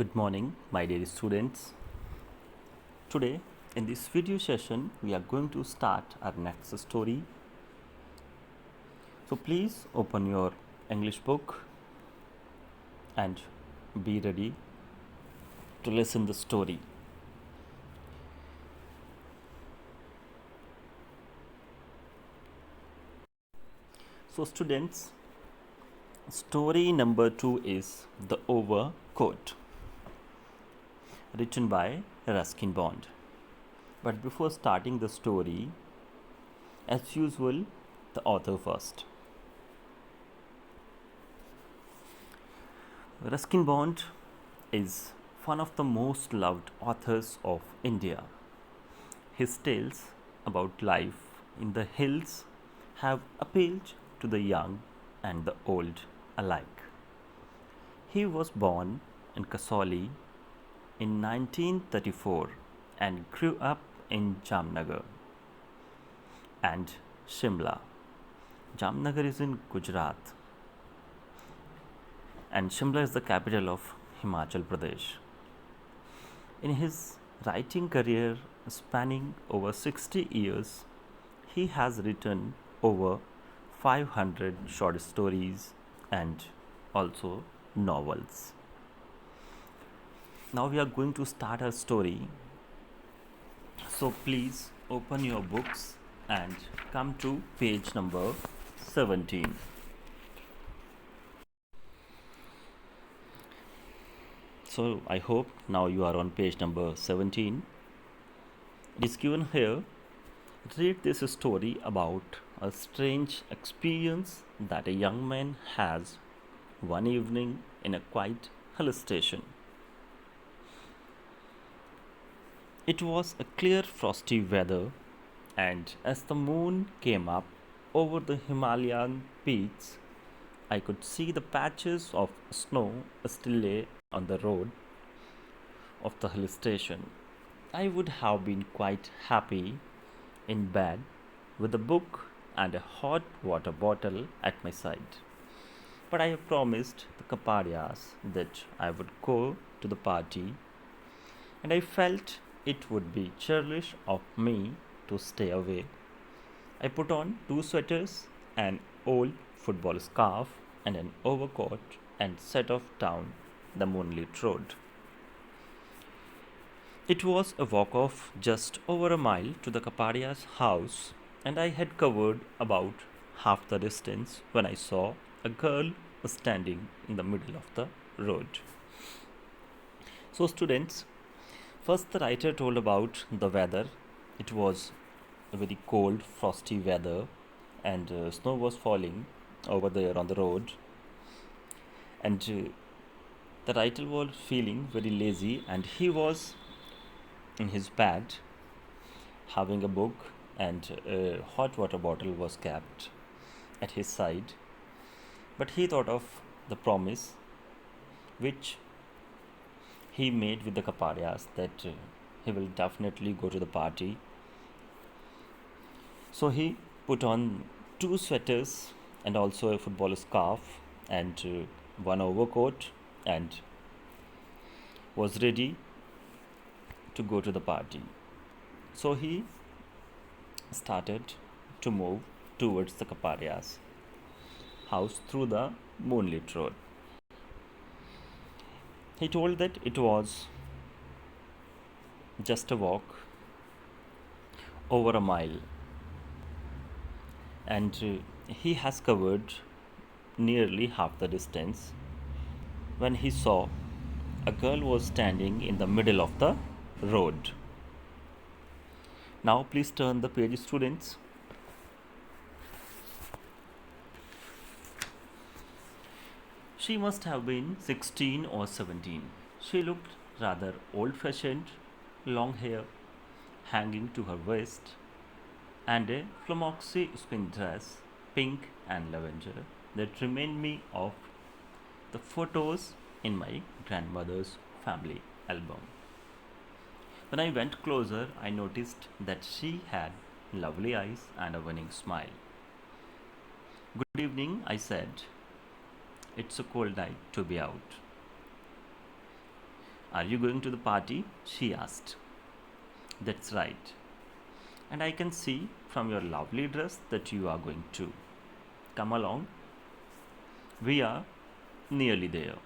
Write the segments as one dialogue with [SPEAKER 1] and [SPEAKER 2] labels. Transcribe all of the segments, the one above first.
[SPEAKER 1] Good morning, my dear students. Today, in this video session, we are going to start our next story. So, please open your English book and be ready to listen the story. So, students, story number 2 is The Overcoat, written by Ruskin Bond. But before starting the story, as usual, the author first. Ruskin Bond is one of the most loved authors of India. His tales about life in the hills have appealed to the young and the old alike. He was born in Kasauli in 1934 and grew up in Jamnagar and Shimla. Jamnagar is in Gujarat and Shimla is the capital of Himachal Pradesh. In his writing career spanning over 60 years, he has written over 500 short stories and also novels. Now we are going to start our story. So please open your books and come to page number 17. So I hope now you are on page number 17. It is given here. Read this story about a strange experience that a young man has one evening in a quiet hill station. It was a clear frosty weather, and as the moon came up over the Himalayan peaks, I could see the patches of snow still lay on the road of the hill station. I would have been quite happy in bed with a book and a hot water bottle at my side. But I promised the Kapadias that I would go to the party, and I felt it would be churlish of me to stay away. I put on 2 sweaters, an old football scarf, and an overcoat and set off down the moonlit road. It was a walk of just over a mile to the Kapadia's house, and I had covered about half the distance when I saw a girl standing in the middle of the road. So, students, first the writer told about the weather. It was a very cold, frosty weather, and snow was falling over there on the road. And the writer was feeling very lazy, and he was in his bed having a book, and a hot water bottle was kept at his side. But he thought of the promise which he made with the Kapadias that he will definitely go to the party. So he put on 2 sweaters and also a football scarf and one overcoat and was ready to go to the party. So he started to move towards the Kapadia's house through the moonlit road. He told that it was just a walk over a mile, and he has covered nearly half the distance when he saw a girl was standing in the middle of the road. Now please turn the page, students. She must have been 16 or 17. She looked rather old fashioned, long hair hanging to her waist, and a flamoxy spin dress, pink and lavender, that remind me of the photos in my grandmother's family album. When I went closer, I noticed that she had lovely eyes and a winning smile. Good evening, I said. It's a cold night to be out. Are you going to the party? She asked. That's right. And I can see from your lovely dress that you are going too. Come along. We are nearly there.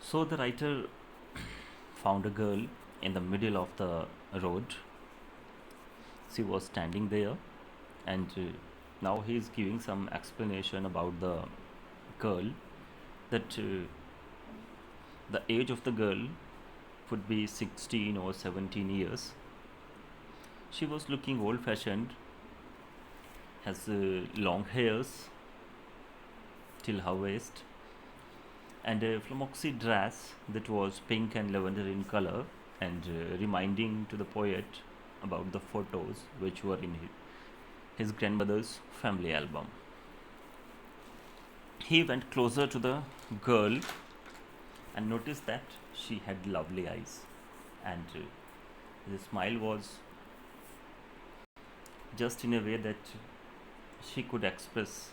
[SPEAKER 1] So the writer found a girl in the middle of the road. She was standing there, and now he is giving some explanation about the girl, that the age of the girl would be 16 or 17 years. She was looking old fashioned, has long hairs till her waist, and a flamoxy dress that was pink and lavender in color, and reminding to the poet about the photos which were in his grandmother's family album. He went closer to the girl and noticed that she had lovely eyes, and the smile was just in a way that she could express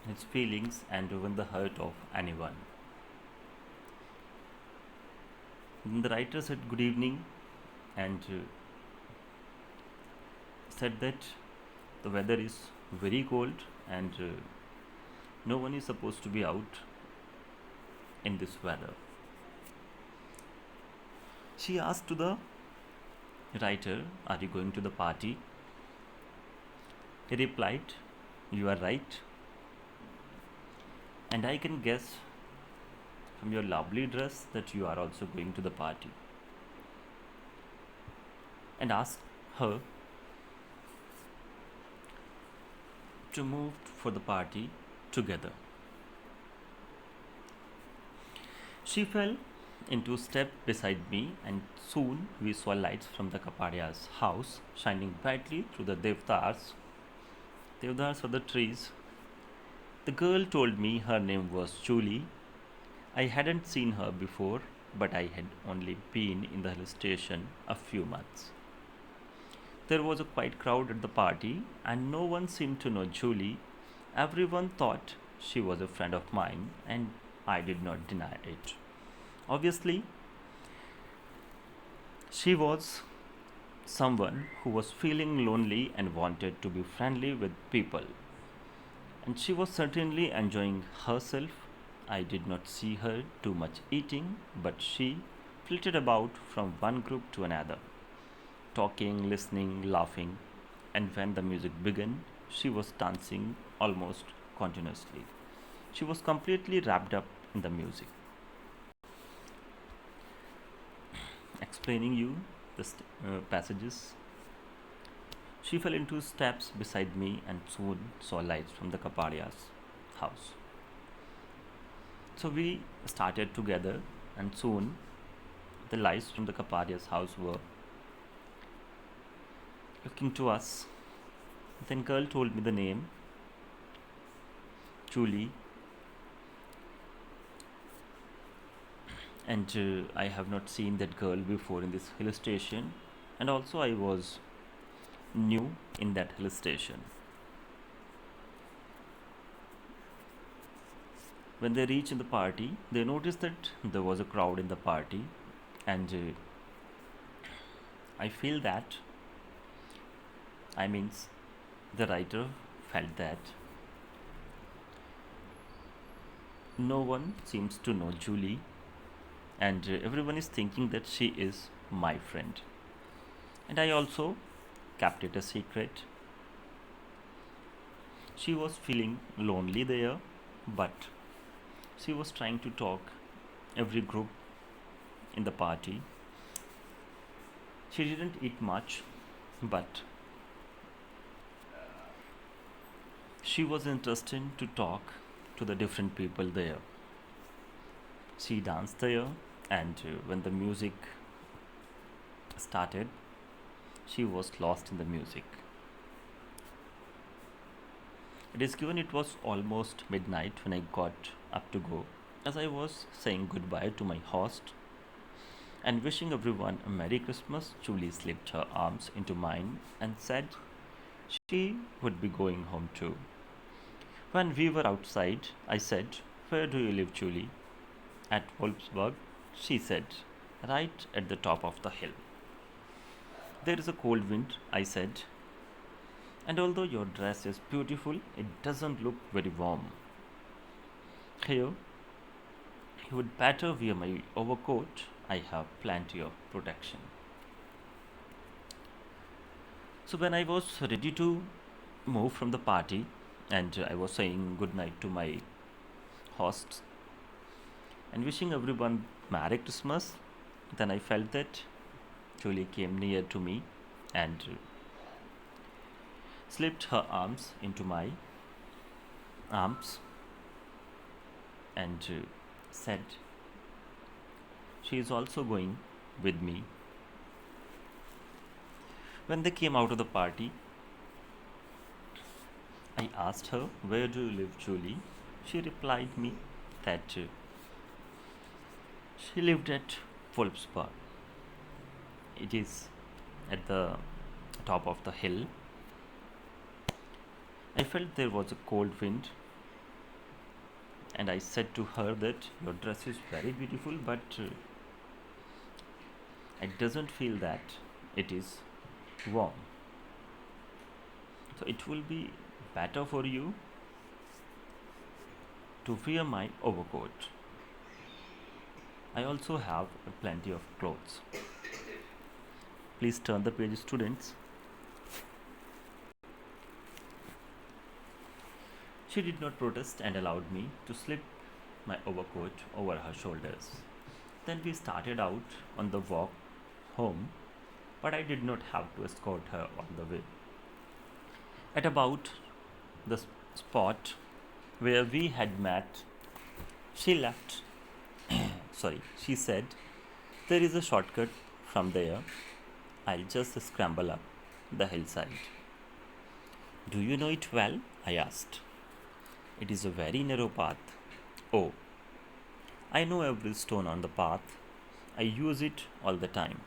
[SPEAKER 1] his feelings and even the hurt of anyone. Then the writer said good evening, and said that the weather is very cold, and no one is supposed to be out in this weather. She asked to the writer, are you going to the party? He replied, you are right, and I can guess from your lovely dress that you are also going to the party. And asked her to move for the party together. She fell into step beside me, and soon we saw lights from the Kapadia's house shining brightly through the devdars. Devdars are the trees. The girl told me her name was Julie. I hadn't seen her before, but I had only been in the hill station a few months. There was a quiet crowd at the party, and no one seemed to know Julie. Everyone thought she was a friend of mine, and I did not deny it. Obviously, she was someone who was feeling lonely and wanted to be friendly with people. And she was certainly enjoying herself. I did not see her do much eating, but she flitted about from one group to another, talking, listening, laughing, and when the music began, she was dancing almost continuously. She was completely wrapped up in the music. Explaining you the passages. She fell into steps beside me and soon saw lights from the Kapadia's house. So we started together, and soon the lights from the Kapadia's house were looking to us. Then girl told me the name, Julie, and I have not seen that girl before in this hill station, and also I was new in that hill station. When they reached the party, they noticed that there was a crowd in the party, and I feel that, I means, the writer felt that no one seems to know Julie, and everyone is thinking that she is my friend. And I also kept it a secret. She was feeling lonely there, but she was trying to talk every group in the party. She didn't eat much, but she was interested to talk to the different people there. She danced there, and when the music started, she was lost in the music. It is given it was almost midnight when I got up to go. As I was saying goodbye to my host and wishing everyone a Merry Christmas, Julie slipped her arms into mine and said she would be going home too. When we were outside, I said, Where do you live, Julie? At Wolfsburg, she said, right at the top of the hill. There is a cold wind, I said, and although your dress is beautiful, it doesn't look very warm. Here, you would better wear my overcoat. I have plenty of protection. So, when I was ready to move from the party and I was saying good night to my hosts and wishing everyone Merry Christmas, then I felt that Julie came near to me and slipped her arms into my arms and said she is also going with me. When they came out of the party, I asked her, where do you live, Julie? She replied me that she lived at Wolfsburg. It is at the top of the hill. I felt there was a cold wind and I said to her that your dress is very beautiful, but I doesn't feel that it is warm. So it will be better for you to wear my overcoat. I also have plenty of clothes. Please turn the page, students. She did not protest and allowed me to slip my overcoat over her shoulders. Then we started out on the walk home, but I did not have to escort her on the way. At about the spot where we had met, she left. She said, there is a shortcut from there. I'll just scramble up the hillside. Do you know it well? I asked. It is a very narrow path. Oh, I know every stone on the path. I use it all the time.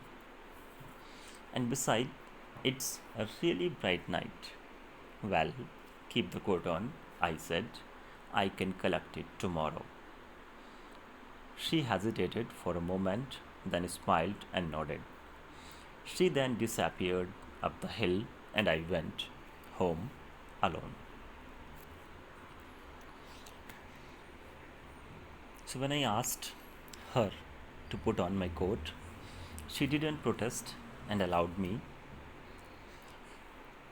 [SPEAKER 1] And besides, it's a really bright night. Well, keep the coat on, I said. I can collect it tomorrow. She hesitated for a moment, then smiled and nodded. She then disappeared up the hill, and I went home alone. So, when I asked her to put on my coat, she didn't protest and allowed me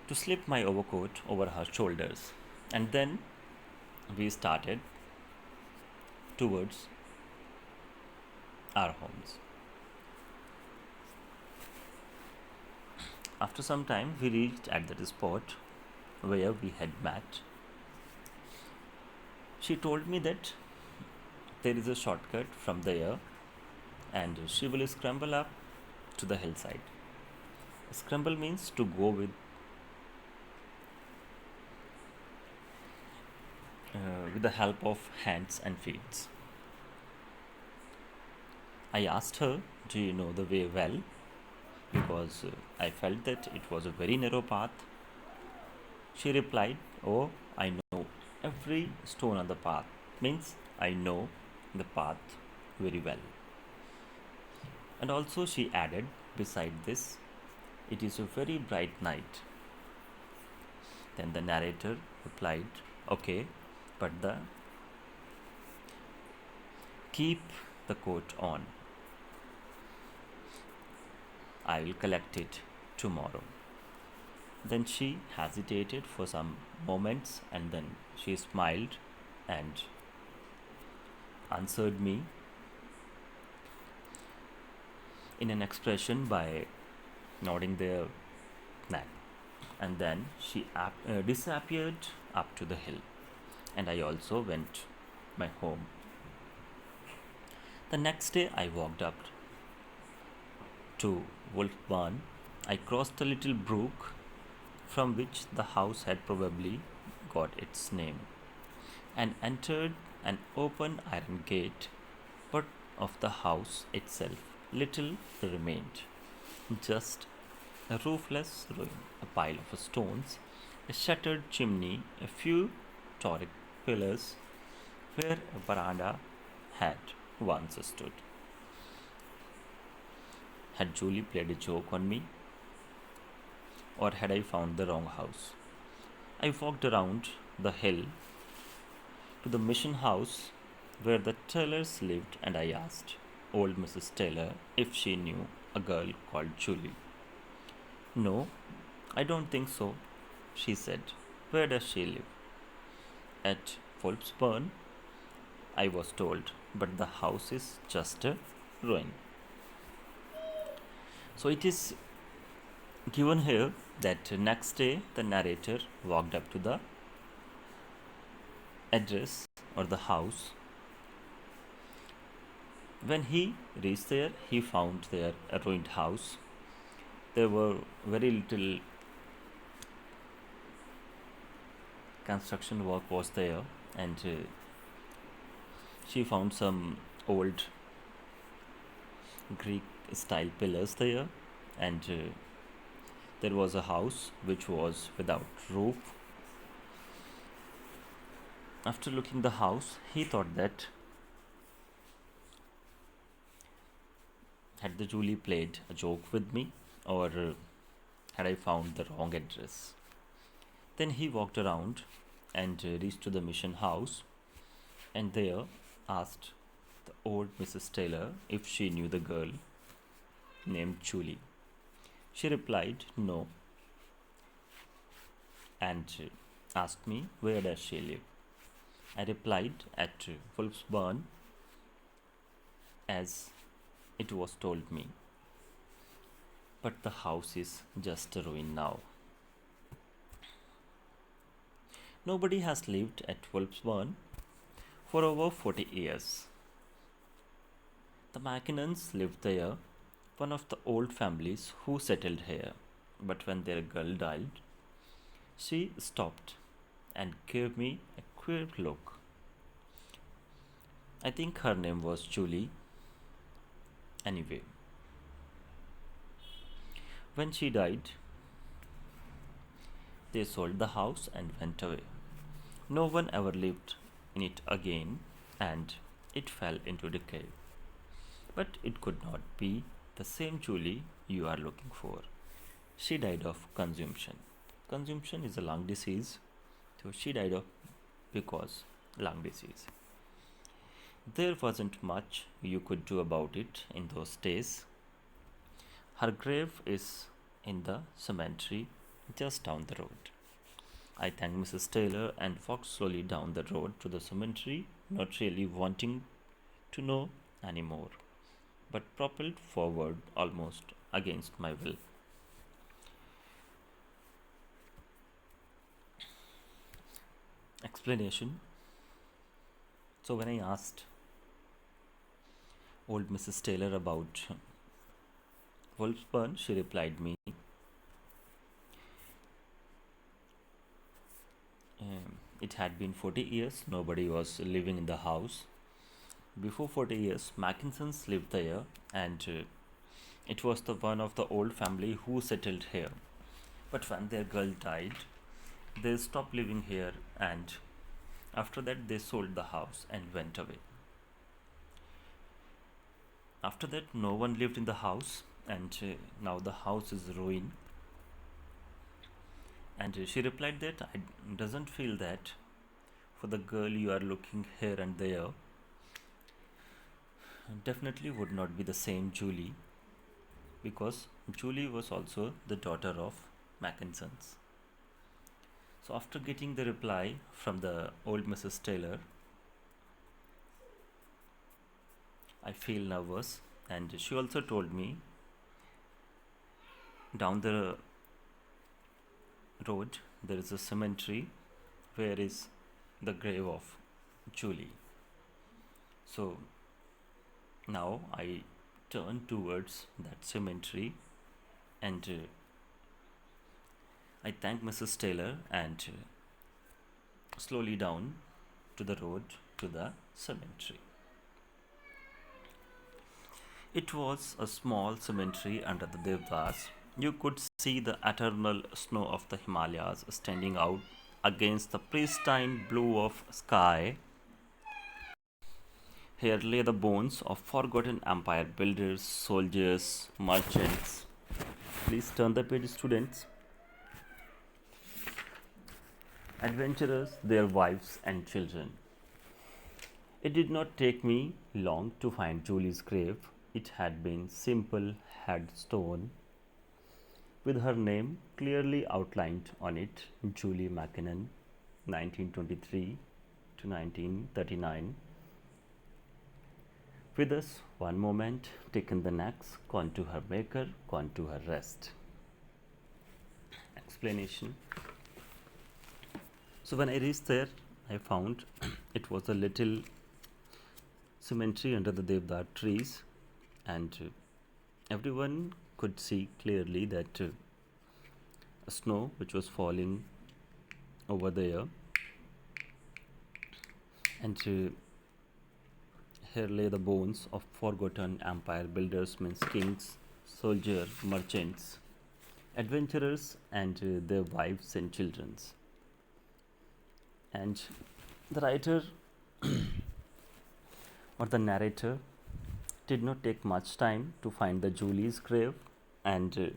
[SPEAKER 1] to slip my overcoat over her shoulders. And then we started towards our homes. After some time, we reached at that spot where we had met. She told me that there is a shortcut from there and she will scramble up to the hillside. Scramble means to go with the help of hands and feet. I asked her, do you know the way well? Because I felt that it was a very narrow path. She replied, oh, I know every stone on the path. Means I know the path very well. And also she added, beside this, it is a very bright night. Then the narrator replied, okay, but keep the coat on. I will collect it tomorrow. Then she hesitated for some moments and then she smiled and answered me in an expression by nodding their neck. And then she disappeared up to the hill, and I also went my home. The next day I walked up to Wolfbarn. I crossed a little brook from which the house had probably got its name, and entered an open iron gate, but of the house itself little remained. Just a roofless ruin, a pile of stones, a shattered chimney, a few Doric pillars, where a veranda had once stood. Had Julie played a joke on me, or had I found the wrong house? I walked around the hill to the mission house where the Taylors lived, and I asked old Mrs. Taylor if she knew a girl called Julie. No, I don't think so, she said. Where does she live? At Wolfsburn, I was told, but the house is just a ruin. So it is given here that next day the narrator walked up to the address or the house. When he reached there, he found there a ruined house. There were very little construction work was there, and she found some old Greek style pillars there, and there was a house which was without roof. After looking the house, he thought that had the Julie played a joke with me, or had I found the wrong address? Then he walked around and reached to the mission house, and there asked the old Mrs. Taylor if she knew the girl named Julie. She replied no, and asked me where does she live. I replied at Wolfsburn as it was told me, but the house is just a ruin now. Nobody has lived at Wolfsburn for over 40 years. The Mackinnons lived there, one of the old families who settled here, but when their girl died, she stopped and gave me a queer look. I think her name was Julie. Anyway, when she died, they sold the house and went away. No one ever lived in it again, and it fell into decay. But it could not be the same Julie you are looking for. She died of consumption. Consumption is a lung disease, so she died of because lung disease. There wasn't much you could do about it in those days. Her grave is in the cemetery just down the road. I thanked Mrs. Taylor and walked slowly down the road to the cemetery, not really wanting to know anymore, but propelled forward almost against my will. Explanation. So, when I asked old Mrs. Taylor about Wolfsburn, she replied me, it had been 40 years, nobody was living in the house. Before 40 years, Mackinsons lived there, and it was the one of the old family who settled here. But when their girl died, they stopped living here, and after that, they sold the house and went away. After that, no one lived in the house, and now the house is ruined. And she replied that I doesn't feel that for the girl you are looking here and there definitely would not be the same Julie, because Julie was also the daughter of Mackinsons. So after getting the reply from the old Mrs. Taylor, I feel nervous, and she also told me down the road there is a cemetery where is the grave of Julie. So now I turn towards that cemetery, and I thank Mrs. Taylor and slowly down to the road to the cemetery. It was a small cemetery under the Devdas. You could see the eternal snow of the Himalayas standing out against the pristine blue of sky Here lay the bones of forgotten empire builders, soldiers, merchants. Please turn the page, students. Adventurers, their wives, and children. It did not take me long to find Julie's grave. It had been simple headstone with her name clearly outlined on it, Julie Mackinnon, 1923 to 1939. With us, one moment, taken the next, gone to her maker, gone to her rest. Explanation. So when I reached there, I found it was a little cemetery under the Devdar trees, and everyone could see clearly that snow which was falling over there, and here lay the bones of forgotten empire builders, means kings, soldiers, merchants, adventurers, and their wives and children. And the writer or the narrator did not take much time to find the Julie's grave, and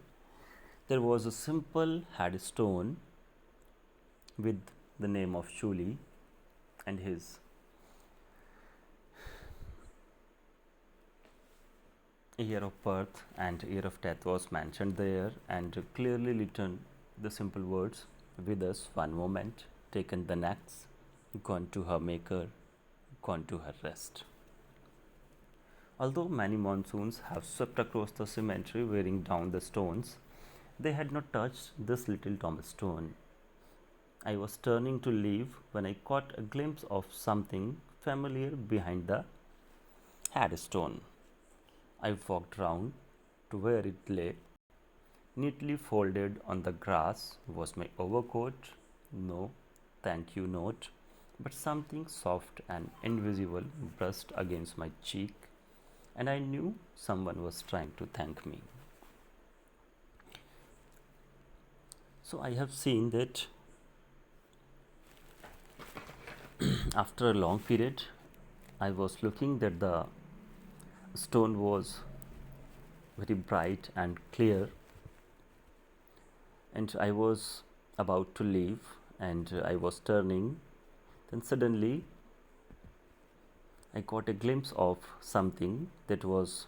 [SPEAKER 1] there was a simple headstone with the name of Julie, and his year of birth and year of death was mentioned there, and clearly written the simple words, with us one moment, taken the next, gone to her maker, gone to her rest. Although many monsoons have swept across the cemetery wearing down the stones, they had not touched this little tombstone. I was turning to leave when I caught a glimpse of something familiar behind the headstone. I walked round to where it lay. Neatly folded on the grass was my overcoat. No thank you note, but something soft and invisible brushed against my cheek, and I knew someone was trying to thank me. So I have seen that after a long period, I was looking that the stone was very bright and clear, and I was about to leave, and I was turning. Then suddenly I got a glimpse of something that was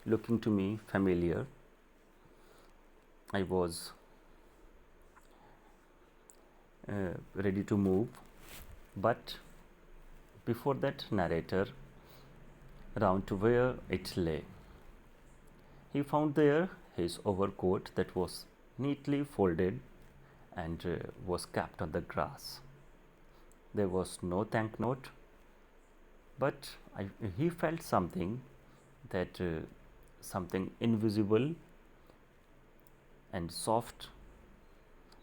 [SPEAKER 1] looking to me familiar. I was ready to move, but before that, narrator round to where it lay. He found there his overcoat that was neatly folded and was kept on the grass. There was no thank note, but he felt something, that something invisible and soft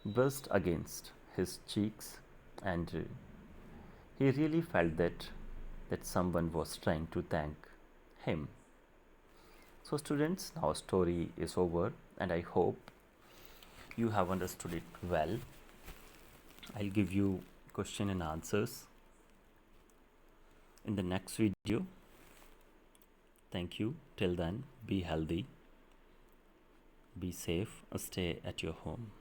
[SPEAKER 1] brushed against his cheeks, and he really felt that someone was trying to thank him. So students, now story is over, and I hope you have understood it well. I'll give you question and answers in the next video. Thank you. Till then, be healthy, be safe, stay at your home.